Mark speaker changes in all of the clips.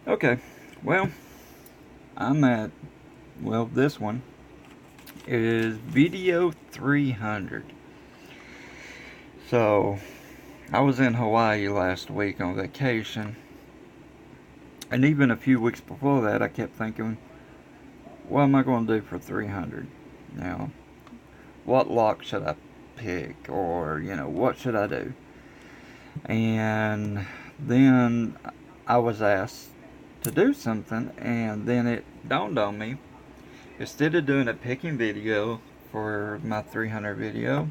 Speaker 1: Okay, well, this one is video 300. So, I was in Hawaii last week on vacation, and even a few weeks before that, I kept thinking, what am I going to do for 300? Now, what lock should I pick, or, what should I do? And then I was asked to do something, and then it dawned on me, instead of doing a picking video for my 300 video,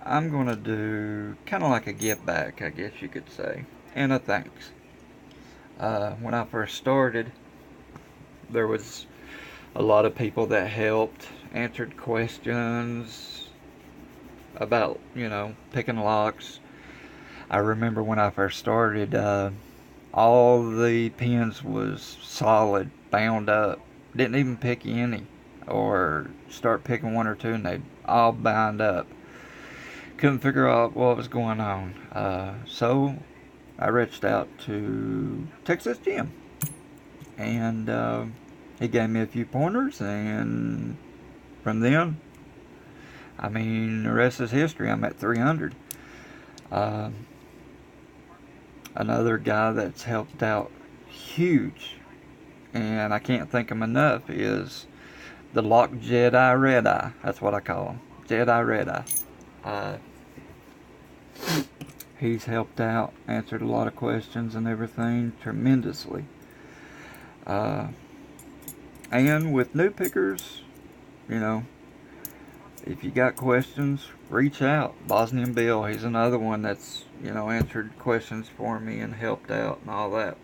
Speaker 1: I'm going to do kind of like a give back, I guess you could say, and a thanks. When I first started, there was a lot of people that helped, answered questions about, picking locks. I remember when I first started, all the pins was solid, bound up. Didn't even pick any, or start picking one or two and they'd all bound up. Couldn't figure out what was going on. So I reached out to Texas Jim, and he gave me a few pointers, and from then, the rest is history. I'm at 300. Another guy that's helped out huge, and I can't thank him enough, is the Lock Jedi Red Eye. That's what I call him, Jedi Red Eye. He's helped out, answered a lot of questions and everything tremendously. And with new pickers, if you got questions, reach out. Bosnian Bill, he's another one that's, answered questions for me and helped out and all that.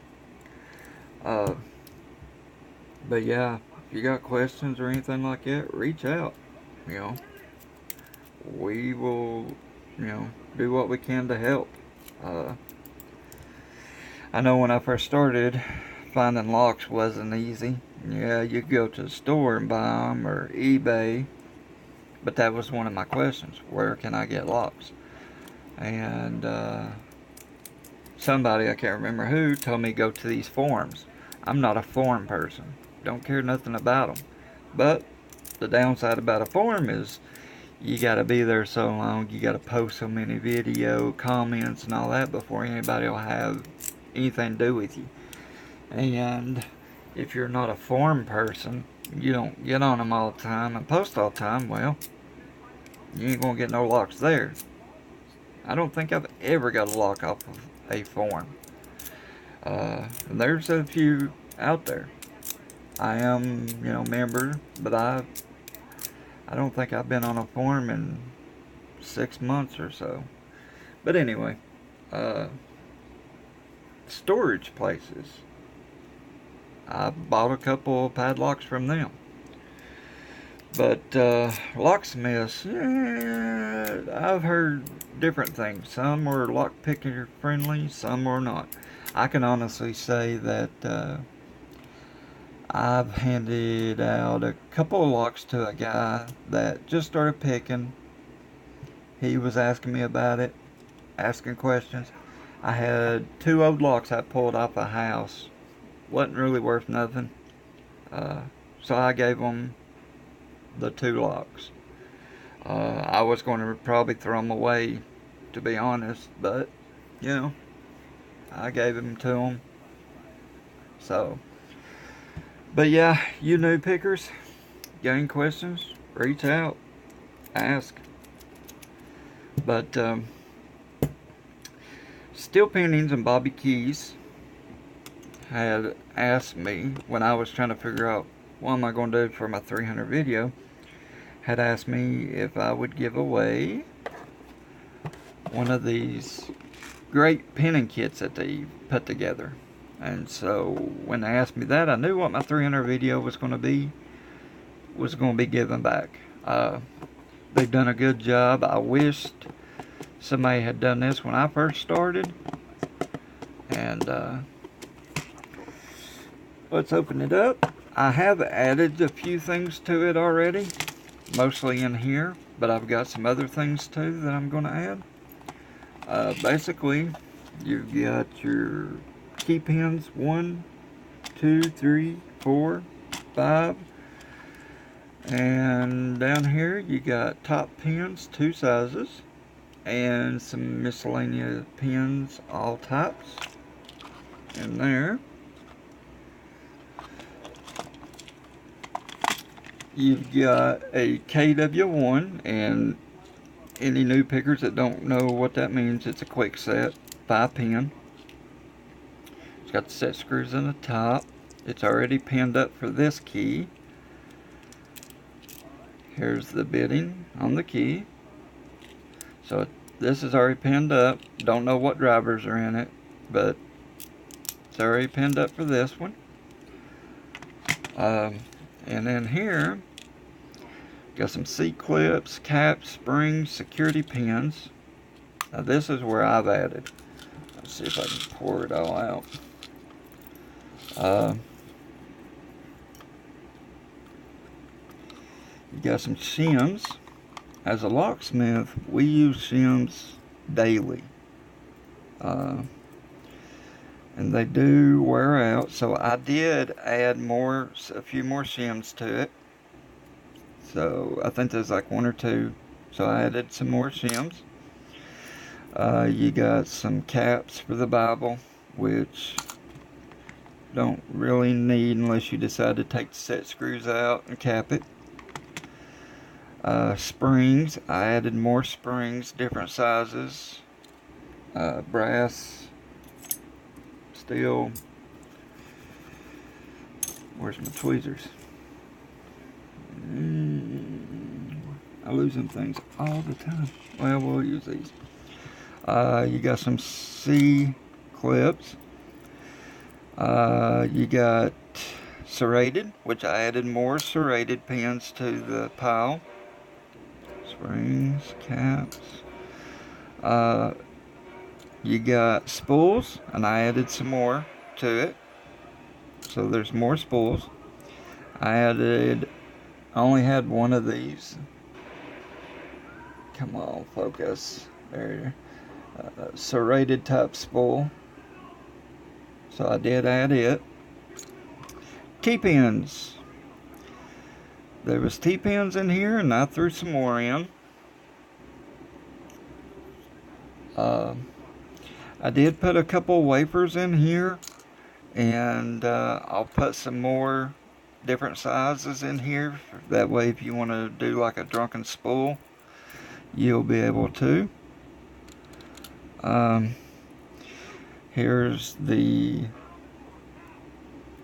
Speaker 1: But yeah, if you got questions or anything like that, reach out. We will, do what we can to help. I know when I first started, finding locks wasn't easy. Yeah, you could go to the store and buy them, or eBay. But that was one of my questions. Where can I get locks? And somebody, I can't remember who, told me go to these forums. I'm not a forum person. Don't care nothing about them. But the downside about a forum is you got to be there so long. You got to post so many video comments and all that before anybody will have anything to do with you. And if you're not a forum person, you don't get on them all the time and post all the time, well, you ain't gonna get no locks there. I don't think I've ever got a lock off of a forum. And there's a few out there. I am, member, but I don't think I've been on a forum in 6 months or so. But anyway, storage places. I bought a couple padlocks from them. But locksmiths, I've heard different things. Some were lockpicker friendly, some were not. I can honestly say that I've handed out a couple of locks to a guy that just started picking. He was asking me about it, asking questions. I had 2 old locks I pulled off a house. Wasn't really worth nothing. So I gave him the 2 locks. I was going to probably throw them away, to be honest, but, I gave them to him. So, but yeah, you new pickers, got any questions, reach out, ask. But, Steel Pinnings and Bobby Keys had asked me when I was trying to figure out what am I going to do for my 300 video, had asked me if I would give away one of these great pinning kits that they put together. And so when they asked me that, I knew what my 300 video was going to be given back. They've done a good job. I wished somebody had done this when I first started. And let's open it up. I have added a few things to it already, mostly in here, but I've got some other things too that I'm going to add. Basically, You've got your key pins, 1, 2, 3, 4, 5. And down here you got top pins, 2 sizes, and some miscellaneous pins, all types in there. You've got a KW1, and any new pickers that don't know what that means, it's a quick set, 5 pin. It's got the set screws in the top. It's already pinned up for this key. Here's the bitting on the key. So this is already pinned up. Don't know what drivers are in it, but it's already pinned up for this one. And then here, got some seat clips, caps, springs, security pins. Now this is where I've added. Let's see if I can pour it all out. You got some shims. As a locksmith, we use shims daily. And they do wear out, so I did add a few more shims to it. So I think there's like 1 or 2. So I added some more shims. You got some caps for the Bible, which don't really need unless you decide to take the set screws out and cap it. Springs, I added more springs, different sizes, brass, steel. Where's my tweezers? I lose them things all the time. Well, we'll use these. You got some C clips. You got serrated, which I added more serrated pins to the pile. Springs, caps. You got spools, and I added some more to it. So there's more spools. I only had 1 of these. Come on, focus. There. Serrated type spool. So I did add it. T-pins. There was T-pins in here, and I threw some more in. I did put a couple wafers in here, and I'll put some more different sizes in here. That way, if you want to do like a drunken spool, you'll be able to.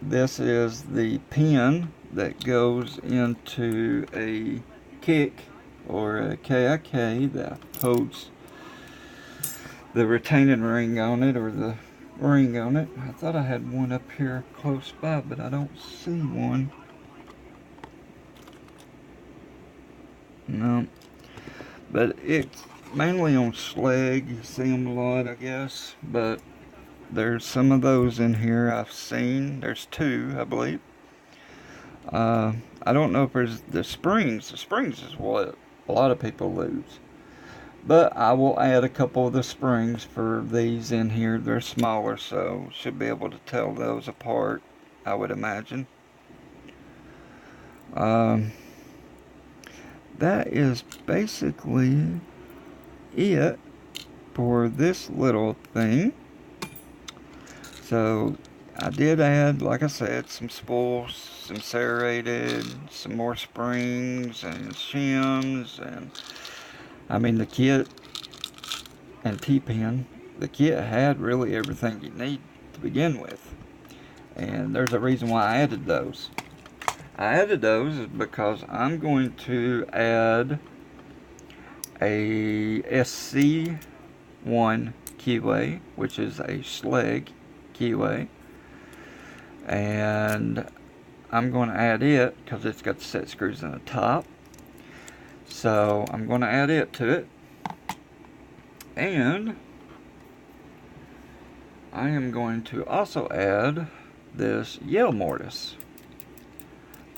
Speaker 1: This is the pin that goes into a kick or a KIK that holds the retaining ring on it, or the ring on it. I thought I had one up here close by, but I don't see one. No. But it's mainly on slag. You see them a lot, I guess. But there's some of those in here I've seen. There's 2, I believe. I don't know if there's the springs. The springs is what a lot of people lose. But I will add a couple of the springs for these in here. They're smaller, so should be able to tell those apart, I would imagine. That is basically it for this little thing. So I did add, like I said, some spools, some serrated, some more springs and shims, and I mean the kit and T-pin. The kit had really everything you need to begin with, and there's a reason why I added those. I added those because I'm going to add a SC1 keyway, which is a slag keyway, and I'm going to add it because it's got the set screws in the top. So I'm going to add it to it, and I am going to also add this Yale mortise.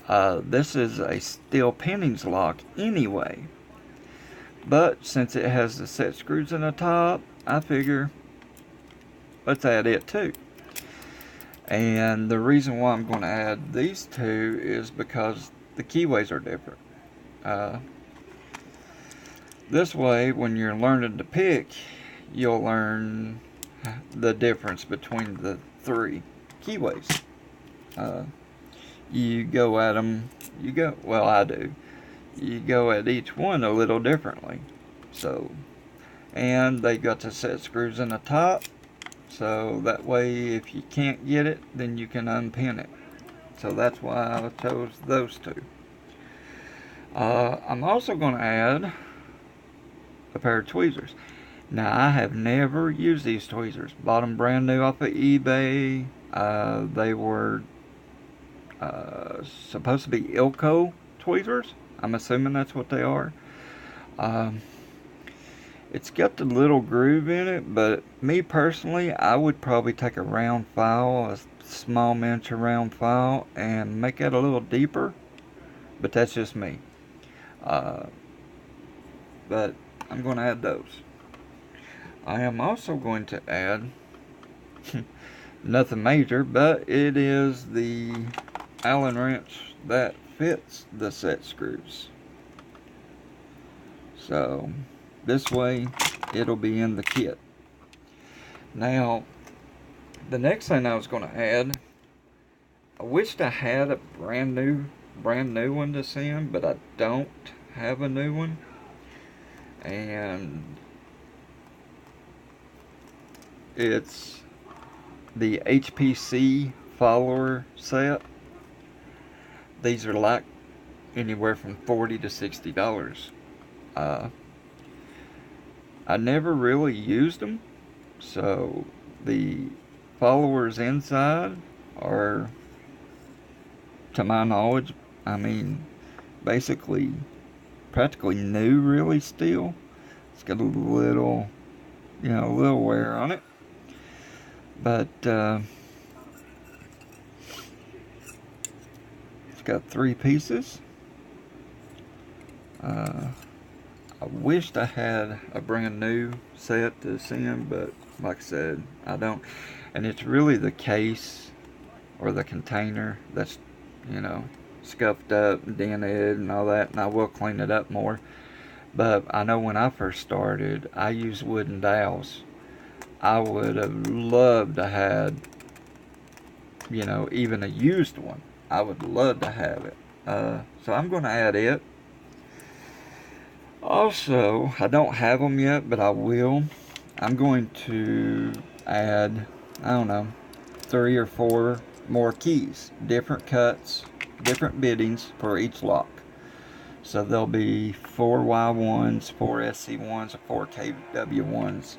Speaker 1: This is a steel pinnings lock anyway, but since it has the set screws in the top, I figure let's add it too. And the reason why I'm going to add these two is because the keyways are different. This way, when you're learning to pick, you'll learn the difference between the three keyways. You go at them, well, I do. You go at each one a little differently. So, and they got the set screws in the top, so that way if you can't get it, then you can unpin it. So that's why I chose those two. I'm also going to add a pair of tweezers. Now, I have never used these tweezers. Bought them brand new off of eBay. They were supposed to be Ilko tweezers. I'm assuming that's what they are. It's got the little groove in it, but me personally, I would probably take a round file, a small miniature round file, and make it a little deeper. But that's just me. But I'm going to add those. I am also going to add nothing major, but it is the Allen wrench that fits the set screws. So this way it'll be in the kit. Now, the next thing I was going to add, I wished I had a brand new one to send, but I don't have a new one. And it's the HPC follower set. These are like anywhere from $40 to $60. I never really used them, so the followers inside are, to my knowledge, I mean, basically practically new, really, still. It's got a little, a little wear on it, but it's got 3 pieces. I wished I had a brand new set to send, but like I said, I don't. And it's really the case or the container that's, scuffed up and dented and all that, and I will clean it up more. But I know when I first started, I used wooden dowels. I would have loved to have, even a used one. I would love to have it. So I'm going to add it. Also, I don't have them yet, but I will. I'm going to add, 3 or 4 more keys. Different cuts, different bittings for each lock. So there'll be 4 Y1s, 4 SC1s, or 4 KW1s,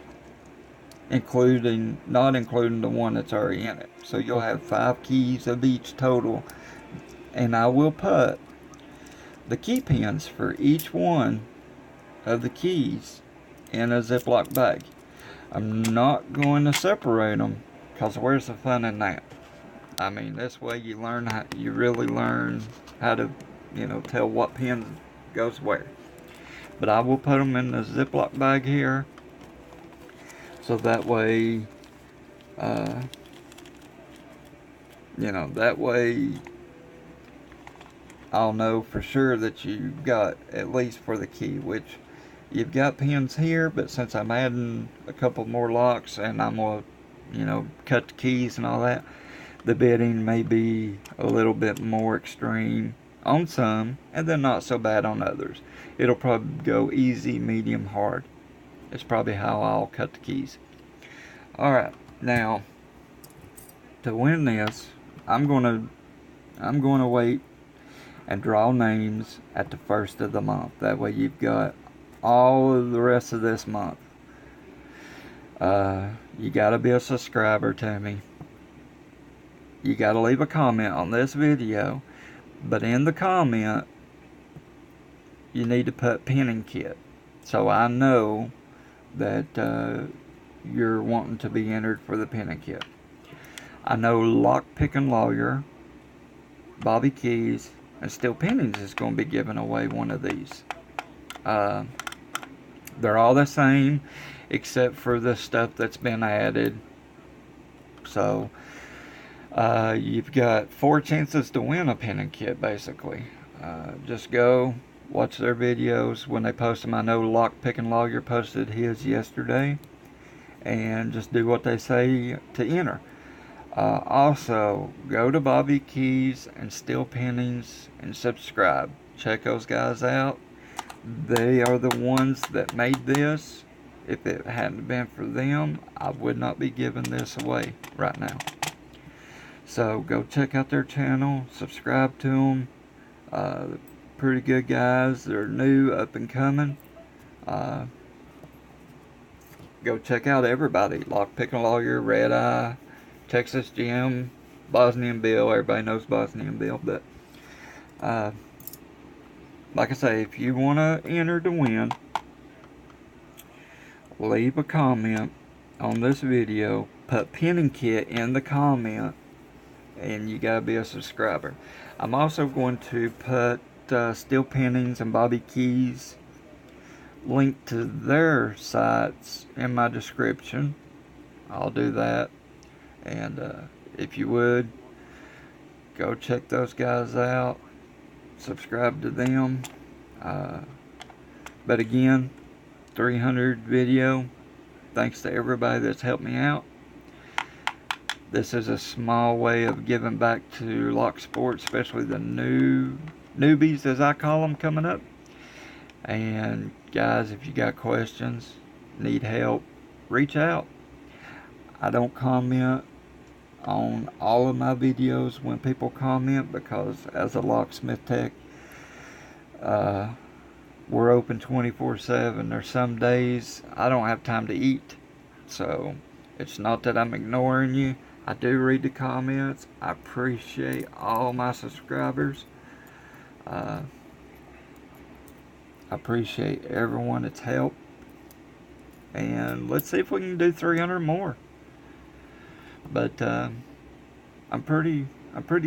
Speaker 1: not including the one that's already in it. So you'll have 5 keys of each total. And I will put the key pins for each one of the keys in a Ziploc bag. I'm not going to separate them, because where's the fun in that? I mean, this way you really learn how to, tell what pin goes where. But I will put them in the Ziploc bag here, so that way, that way I'll know for sure that you got at least for the key, which you've got pins here, but since I'm adding a couple more locks and I'm going to, cut the keys and all that, the bitting may be a little bit more extreme on some and then not so bad on others. It'll probably go easy, medium, hard. It's probably how I'll cut the keys. Alright, now to win this, I'm going to wait and draw names at the first of the month. That way you've got all of the rest of this month. You gotta be a subscriber to me. You gotta leave a comment on this video, but in the comment you need to put pinning kit, so I know that you're wanting to be entered for the pinning kit. I know Lockpicking Lawyer, Bobby Keys, and Steel Pinnings is going to be giving away one of these. They're all the same, except for the stuff that's been added So you've got 4 chances to win a pinning kit, basically. Just go watch their videos when they post them. I know Lockpicking Lawyer posted his yesterday, and just do what they say to enter. Also, go to Bobby Keys and Steel Pinnings and subscribe. Check those guys out. They are the ones that made this. If it hadn't been for them, I would not be giving this away right now. So go check out their channel, subscribe to them. Pretty good guys. They're new, up and coming. Go check out everybody. Lockpicking Lawyer, Red Eye, Texas Jim, Bosnian Bill. Everybody knows Bosnian Bill. But like I say, if you want to enter to win, leave a comment on this video. Put pinning kit in the comment, and you gotta be a subscriber. I'm also going to put Steel Pinnings and Bobby Keyz link to their sites in my description. I'll do that. And if you would, go check those guys out. Subscribe to them. But again, 300 video. Thanks to everybody that's helped me out. This is a small way of giving back to lock sports, especially the newbies, as I call them, coming up. And guys, if you got questions, need help, reach out. I don't comment on all of my videos when people comment, because as a locksmith tech, we're open 24/7. There's some days I don't have time to eat, so it's not that I'm ignoring you. I do read the comments. I appreciate all my subscribers. I appreciate everyone that's helped, and let's see if we can do 300 more. But I'm pretty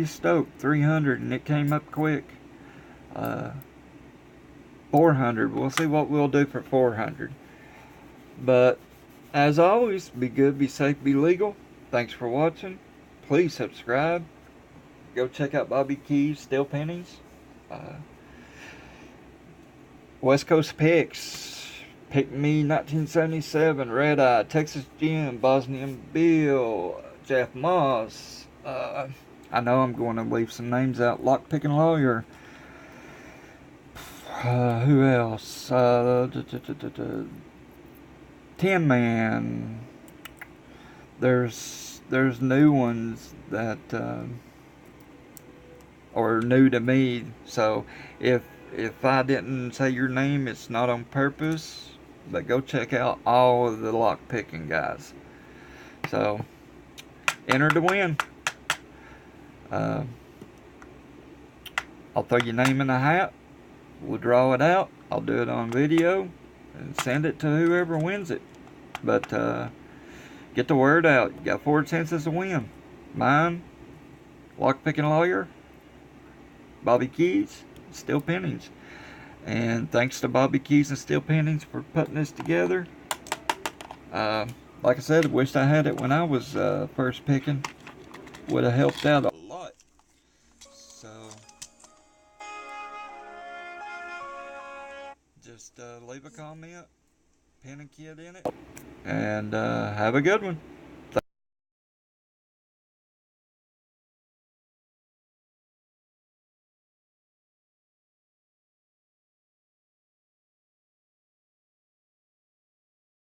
Speaker 1: stoked. 300, and it came up quick. 400. We'll see what we'll do for 400. But as always, be good, be safe, be legal. Thanks for watching. Please subscribe. Go check out Bobby Keys Steel Pinnings. West Coast Picks. Pick Me 1977, Red Eye, Texas Jim, Bosnian Bill, Jeff Moss. I know I'm going to leave some names out. Lockpicking Lawyer. Who else? Tin Man. There's new ones that are new to me. So if I didn't say your name, it's not on purpose. But go check out all of the lock picking guys. So enter to win. I'll throw your name in a hat. We'll draw it out. I'll do it on video and send it to whoever wins it. But get the word out. You got 4 chances to win. Mine, Lockpicking Lawyer, Bobby Keys, Steel Pinnings. And thanks to Bobby Keys and Steel Pinnings for putting this together. Like I said, I wished I had it when I was first picking. Would have helped out a lot. So just leave a comment, pin and kit in it, and have a good one.